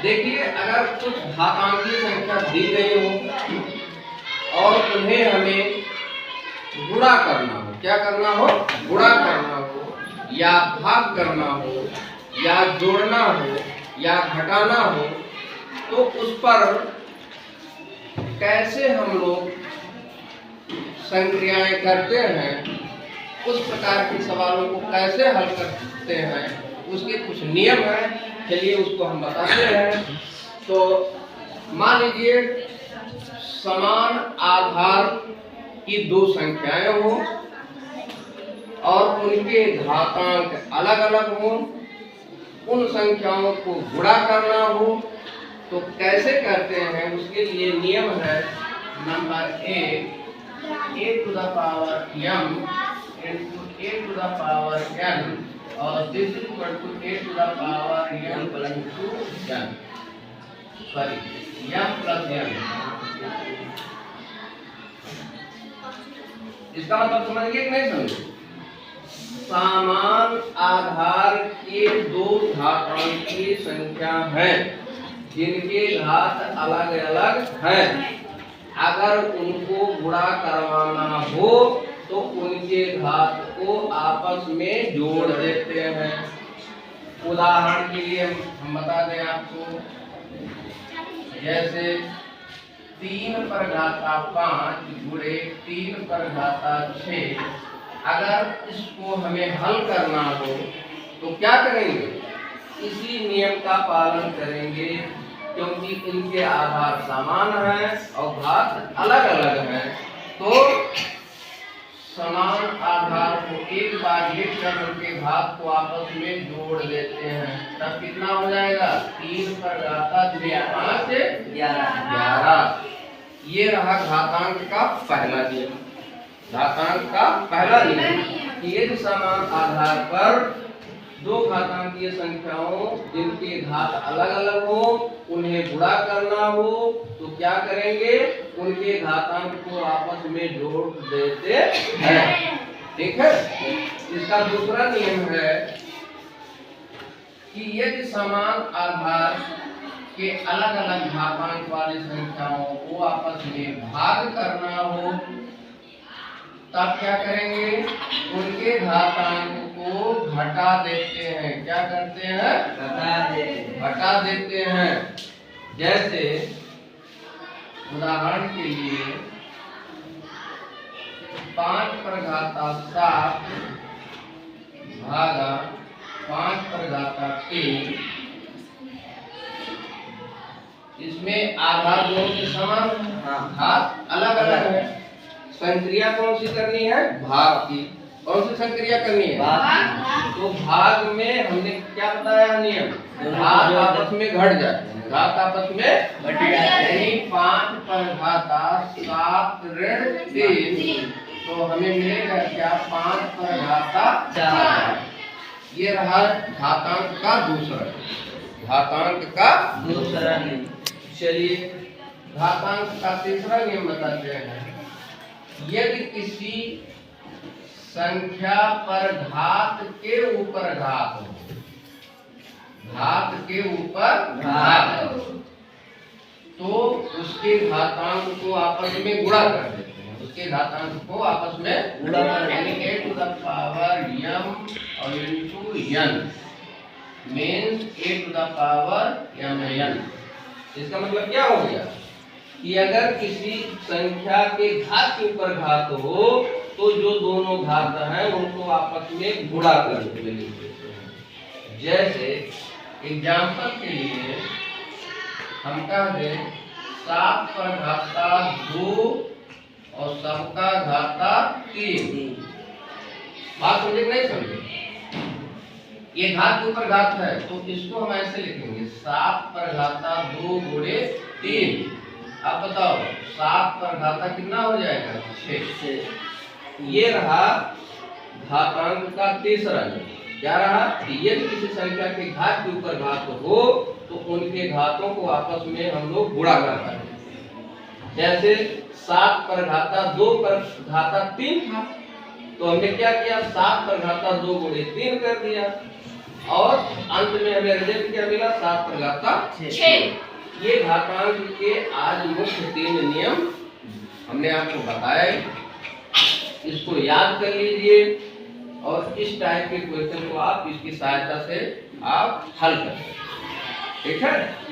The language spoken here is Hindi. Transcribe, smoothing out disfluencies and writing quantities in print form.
देखिए, अगर कुछ घातांकीय संख्या दी गई हो और उन्हें हमें गुणा करना हो, क्या करना हो, गुणा करना हो या भाग करना हो या जोड़ना हो या घटाना हो, तो उस पर कैसे हम लोग संक्रियाएं करते हैं, उस प्रकार के सवालों को कैसे हल करते हैं, उसके कुछ नियम हैं। चलिए उसको हम बताते हैं। तो मान लीजिए समान आधार की दो संख्याएं हो और उनके घातांक अलग अलग हो, उन संख्याओं को गुणा करना हो, तो कैसे करते हैं उसके लिए नियम है। नंबर एक, a to the power m into a to the power n, और this is equal to a to the power m plus 2n, sorry m plus n। इसका मतलब समझिए कि नहीं समझिए? समान आधार के दो घातांकीय संख्या हैं जिनके घात अलग अलग हैं, अगर उनको गुणा करवाना हो तो उनके घात को आपस में जोड़ देते हैं। उदाहरण के लिए हम बता दें आपको, जैसे 3 पर घाता 5 गुणे 3 पर घाता 6, अगर इसको हमें हल करना हो तो क्या करेंगे, इसी नियम का पालन करेंगे, क्योंकि इनके आधार समान हैं और घात अलग अलग हैं। तो समान आधार को एक बार हिट कर उनके घात को आपस में जोड़ देते हैं, तब कितना हो जाएगा, 3 पर घाता 5 11। ये रहा घातांक का पहला नियम। घातांक का पहला नियम कि यदि समान आधार पर दो घातांकीय संख्याओं जिनके घात अलग अलग हो उन्हें गुणा करना हो तो क्या करेंगे, उनके घातांक को आपस में जोड़ देते हैं। ठीक है। इसका दूसरा नियम है कि यदि समान आधार के अलग अलग घातांक वाली संख्याओं को आपस में भाग करना हो तब क्या करेंगे, उनके घातांक को घटा देते हैं। क्या करते हैं, घटा देते हैं। जैसे उदाहरण के लिए 5 पर घाता 7 भागा 5 पर घाता 3, इसमें आधार दोनों के समान, घात अलग अलग है। संक्रिया कौन सी करनी है, भाग की। कौन सी संक्रिया करनी है, भाग। तो भाग में हमने क्या बताया नियम, घात आपस में घट जाते हैं, घात आपस में घट जाते हैं। यानी 5 पर घाता 7 ऋण 3, तो हमें मिलेगा क्या, 5 पर घाता 4। ये रहा घातांक का दूसरा, घातांक का दूसरा नियम। चलिए घातांक का तीसरा नियम बताते हैं। यदि किसी संख्या पर घात के ऊपर घात हो, घात के ऊपर घात हो, तो उसके घातांक को आपस में गुणा कर देते हैं। उसके घातांक को आपस में गुणा कर, यानी a to the power m और into n means a to the power mn। इसका मतलब क्या हो गया कि अगर किसी संख्या के घात के ऊपर घात हो तो जो दोनों घात हैं उनको आपस में गुणा कर देते हैं। जैसे एग्जाम्पल के लिए हम कह दें 7 पर घाता 2 और सबका घाता 3। बात समझे नहीं समझे? ये घात के ऊपर घात है तो इसको हम ऐसे लिखेंगे 7 पर घाता 2 गुणे 3। अब बताओ 7 पर घाता कितना हो जाएगा, 6। ये रहा घातांक का तीसरा नियम। क्या रहा, यदि किसी संख्या के घात के ऊपर घात हो तो उनके घातों को आपस में हम लोग गुणा करते हैं। जैसे 7 पर घाता 2 पर घाता 3 था, तो हमने क्या किया, 7 पर घाता 2 गुणे 3 कर दिया। और अंत में हमें रिजल्ट क्या मिला 7 पर घात 6। ये घातांक के आज मुख्य 3 नियम हमने आपको बताया। इसको याद कर लीजिए और इस टाइप के क्वेश्चन को आप इसकी सहायता से आप हल कर सकते हैं। ठीक है।